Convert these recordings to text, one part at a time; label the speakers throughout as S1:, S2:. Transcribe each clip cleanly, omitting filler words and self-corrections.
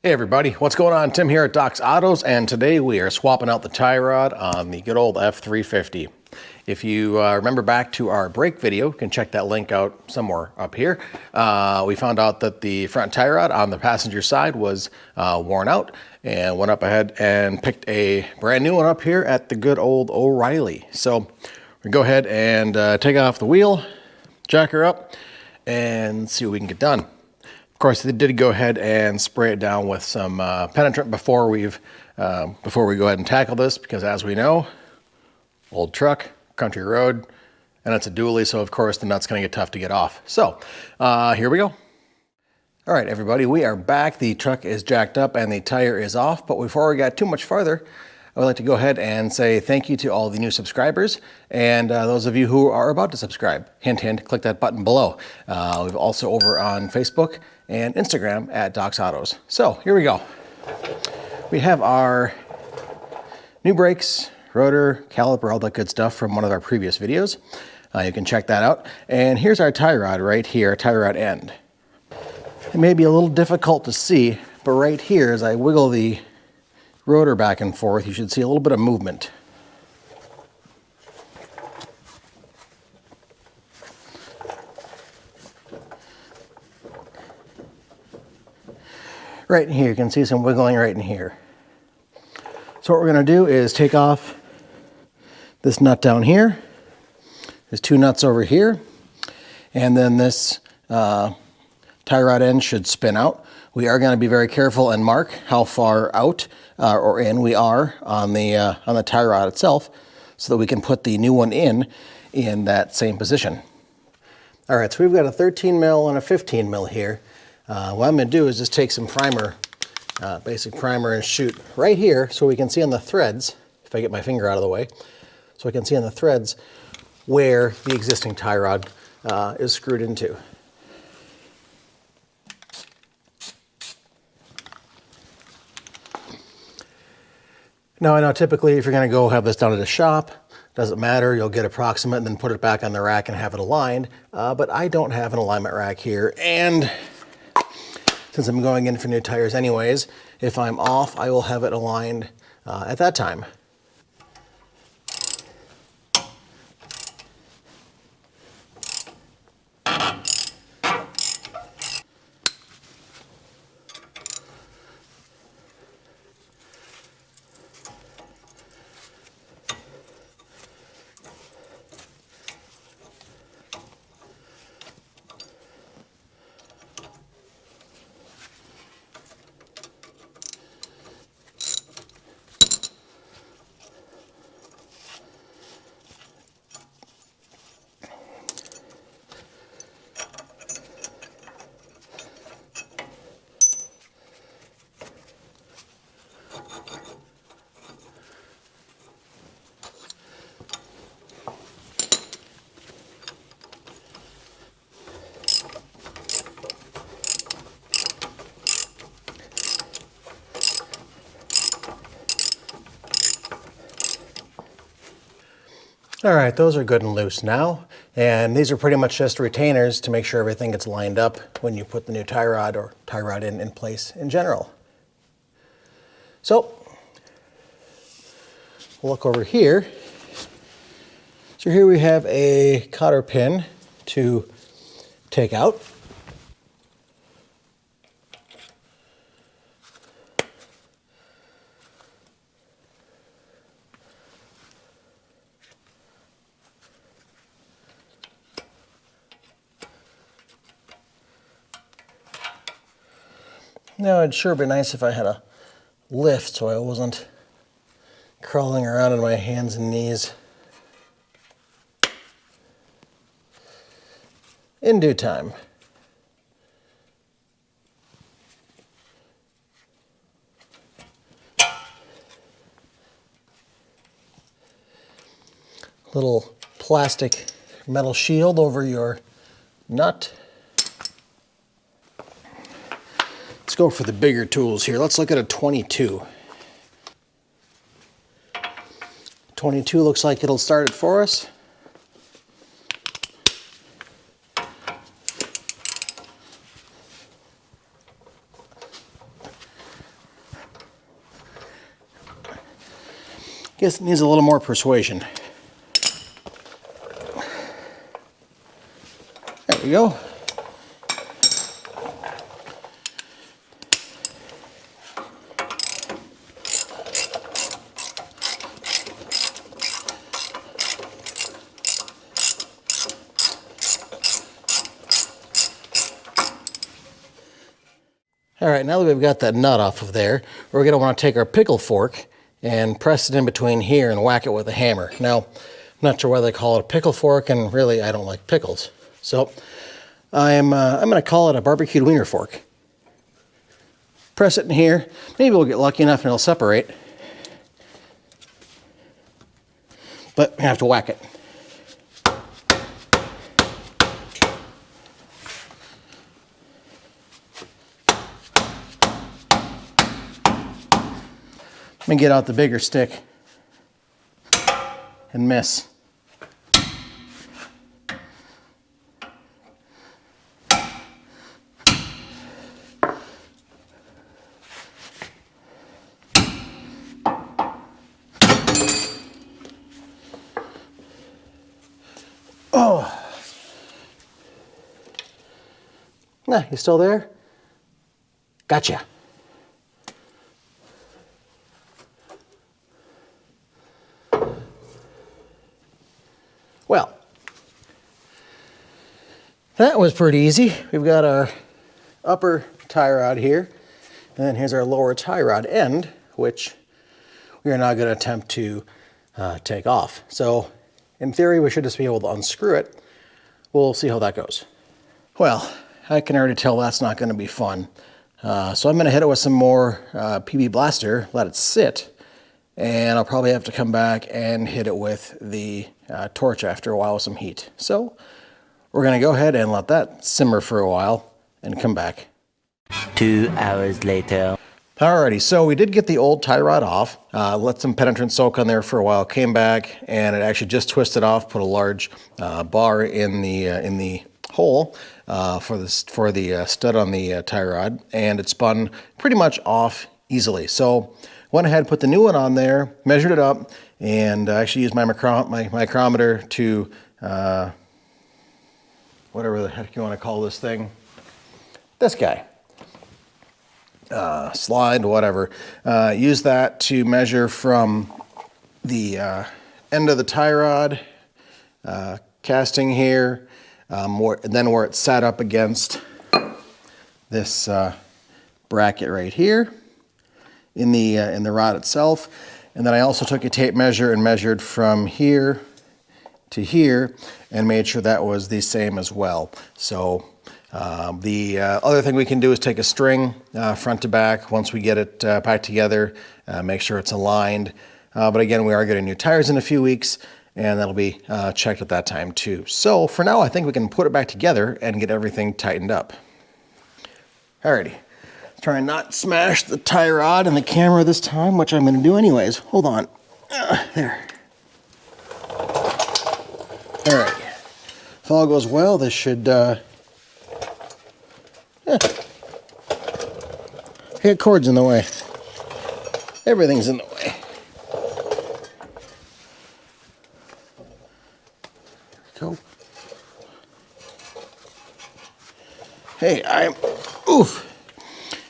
S1: Hey everybody, what's going on? Tim here at Doc's Autos, and today we are swapping out the tie rod on the good old F-350. If you remember back to our brake video, you can check that link out somewhere up here. We found out that the front tie rod on the passenger side was worn out, and went up ahead and picked a brand new one up here at the good old O'Reilly. So we go ahead and take off the wheel, jack her up, and see what we can get done. Of course, they did go ahead and spray it down with some penetrant before we go ahead and tackle this, because as we know, old truck, country road, and it's a dually, so of course the nut's going to get tough to get off. So here we go. All right, everybody, we are back. The truck is jacked up and the tire is off, but before we got too much farther, I would like to go ahead and say thank you to all the new subscribers and those of you who are about to subscribe. Hint, hint, click that button below. We've also over on Facebook and Instagram at Doc's Autos. So here we go. We have our new brakes, rotor, caliper, all that good stuff from one of our previous videos. You can check that out. And here's our tie rod right here, tie rod end. It may be a little difficult to see, but right here as I wiggle the rotor back and forth, you should see a little bit of movement. Right in here, you can see some wiggling right in here. So what we're going to do is take off this nut down here. There's two nuts over here, and then this tie rod end should spin out. We are going to be very careful and mark how far out or in we are on the tie rod itself, so that we can put the new one in that same position. All right, so we've got a 13 mil and a 15 mil here. What I'm going to do is just take some primer, basic primer, and shoot right here so we can see on the threads, if I get my finger out of the way, so I can see on the threads where the existing tie rod is screwed into. Now I know typically if you're going to go have this done at a shop, doesn't matter, you'll get approximate and then put it back on the rack and have it aligned, but I don't have an alignment rack here, and since I'm going in for new tires anyways, if I'm off, I will have it aligned at that time. All right, those are good and loose now, and these are pretty much just retainers to make sure everything gets lined up when you put the new tie rod or tie rod in place in general. So, we'll look over here. So here we have a cotter pin to take out. Now, it'd sure be nice if I had a lift so I wasn't crawling around on my hands and knees. In due time. Little plastic metal shield over your nut. Let's go for the bigger tools here. Let's look at a 22. 22 looks like it'll start it for us. Guess it needs a little more persuasion. There we go. All right, now that we've got that nut off of there, we're gonna wanna take our pickle fork and press it in between here and whack it with a hammer. Now, I'm not sure why they call it a pickle fork, and really I don't like pickles. So I'm gonna call it a barbecued wiener fork. Press it in here, maybe we'll get lucky enough and it'll separate. But we have to whack it. Let me get out the bigger stick and miss. Oh. Nah, you still there? Gotcha. Well, that was pretty easy. We've got our upper tie rod here, and then here's our lower tie rod end, which we are now going to attempt to take off. So in theory, we should just be able to unscrew it. We'll see how that goes. Well, I can already tell that's not going to be fun. So I'm going to hit it with some more PB Blaster, let it sit, and I'll probably have to come back and hit it with the torch after a while with some heat. So we're going to go ahead and let that simmer for a while and come back.
S2: 2 hours later.
S1: Alrighty, so we did get the old tie rod off, let some penetrant soak on there for a while, came back, and it actually just twisted off, put a large bar in the hole for the stud on the tie rod, and it spun pretty much off easily. So went ahead, put the new one on there, measured it up, and I actually used my micrometer to whatever the heck you want to call this thing, this guy. Slide, whatever. Use that to measure from the end of the tie rod, casting here, then where it's set up against this bracket right here in the rod itself. And then I also took a tape measure and measured from here to here and made sure that was the same as well. So the other thing we can do is take a string front to back once we get it back together, make sure it's aligned. But again, we are getting new tires in a few weeks, and that'll be checked at that time too. So for now, I think we can put it back together and get everything tightened up. Alrighty, try and not smash the tie rod and the camera this time, which I'm going to do anyways. Hold on. There. Alright, if all goes well, this should Hey, cord's in the way. Everything's in the way. There we go. Hey, I'm, oof.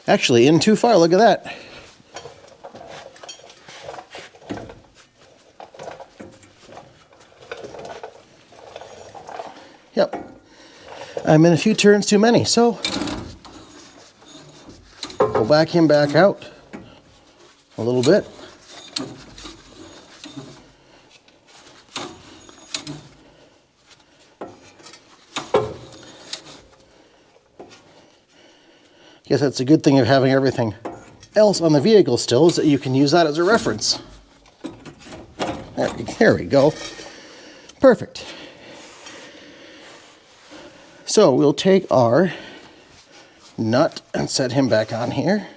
S1: Actually, in too far, look at that. Yep. I'm in a few turns too many, so we'll back him back out a little bit. Guess that's a good thing of having everything else on the vehicle still, is that you can use that as a reference. There we go. Perfect. So we'll take our nut and set him back on here.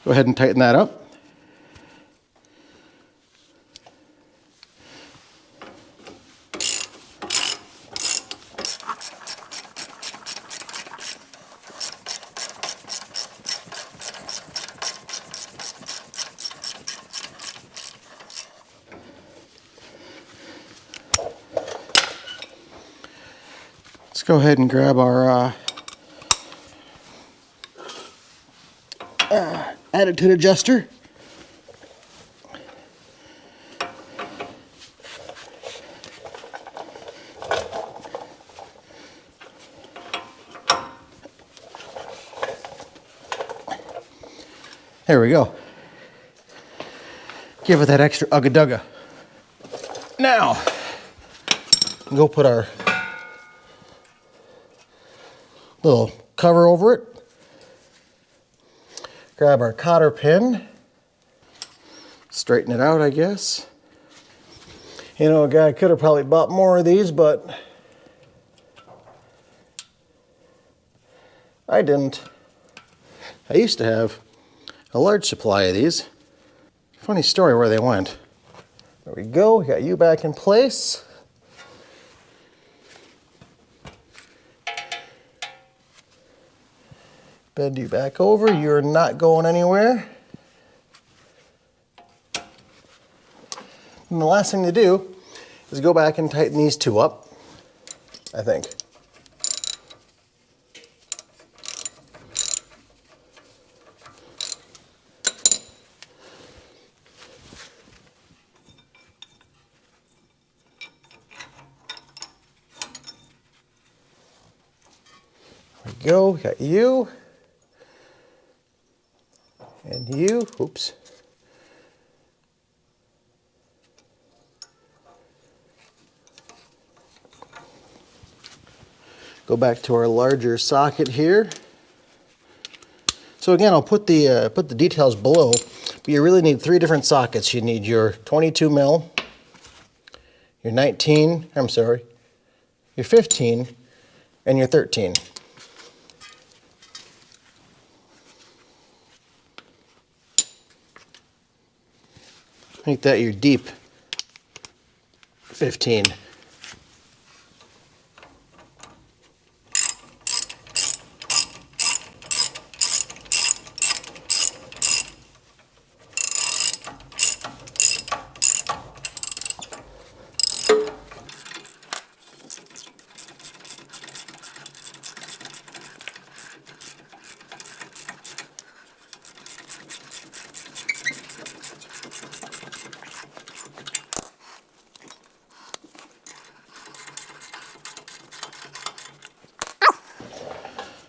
S1: Go ahead and tighten that up. Let's go ahead and grab our attitude adjuster. There we go. Give it that extra ugga-dugga. Now, go put our little cover over it. Grab our cotter pin. Straighten it out, I guess. You know, a guy could have probably bought more of these, but I didn't. I used to have a large supply of these. Funny story where they went. There we go, we got you back in place. Bend you back over, you're not going anywhere. And the last thing to do is go back and tighten these two up, I think. There we go, got you. And you, oops. Go back to our larger socket here. So again, I'll put the details below, but you really need 3 different sockets. You need your 22 mil, your 19, I'm sorry, your 15, and your 13. Make that your deep 15.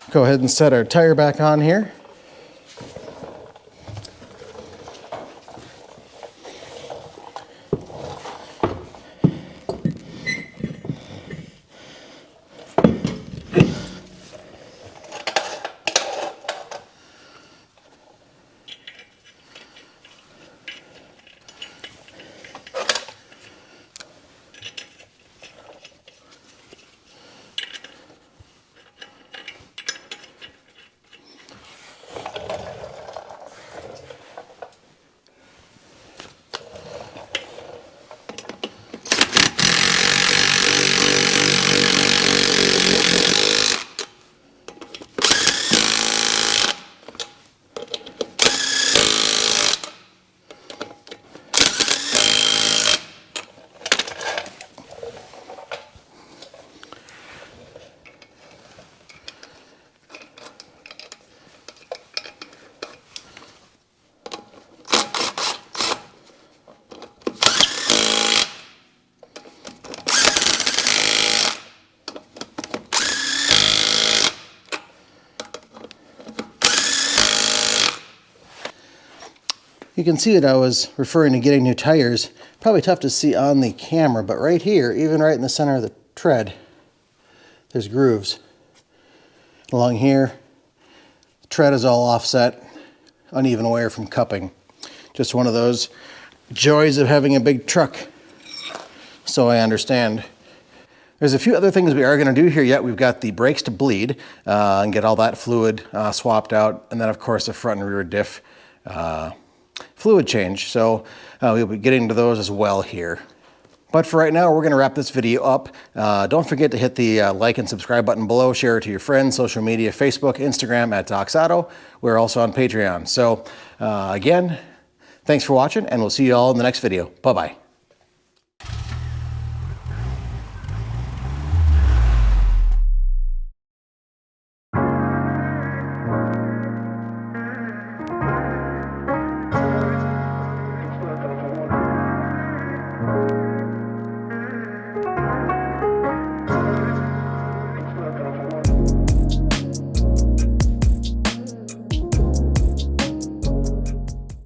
S1: Go ahead and set our tire back on here. You can see that I was referring to getting new tires. Probably tough to see on the camera, but right here, even right in the center of the tread, there's grooves. Along here, the tread is all offset, uneven wear from cupping. Just one of those joys of having a big truck, so I understand. There's a few other things we are going to do here yet. We've got the brakes to bleed and get all that fluid swapped out, and then of course the front and rear diff fluid change. So we'll be getting to those as well here. But for right now, we're going to wrap this video up. Don't forget to hit the like and subscribe button below. Share it to your friends, social media, Facebook, Instagram at Docs Auto. We're also on Patreon. So again, thanks for watching, and we'll see you all in the next video. Bye-bye.